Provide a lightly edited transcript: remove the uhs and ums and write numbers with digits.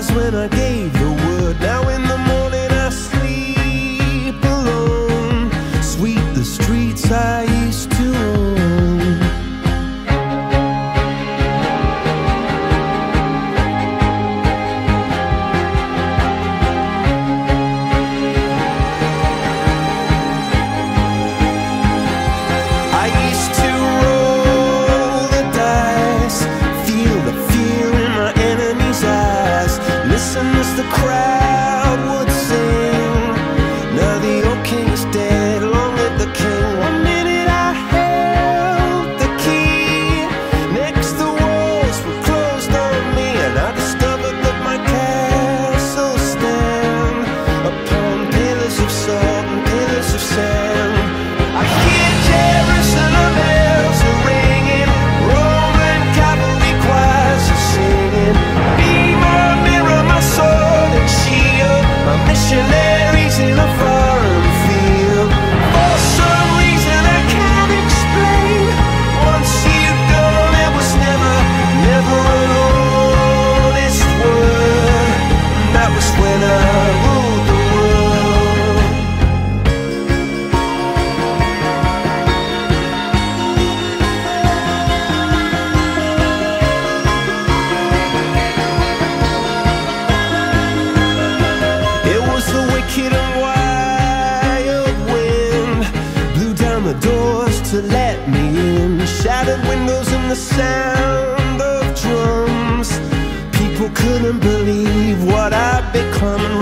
eyes when I gave the word. Now in the morning I sleep alone. Sweep the streets I used to own. I used to roll the dice, feel the fear in my enemy's eyes, listen as the crowd would sing. Now the old king is dead, long live the king. One minute I held the key, next the walls were closed on me, and I discovered that my castle stand upon pillars of salt and pillars of sand. I hear Jerusalem bells are ringing, Roman cavalry choirs are singing. Be my mirror, my sword and shield, my missionaries in a foreign field. For some reason I can't explain, once you've gone it was never, never an honest word. And that was when I ruled the world. It was the wicked and wild wind, blew down the doors to let me in, shattered windows and the sound of drums. People couldn't believe what I'd become, and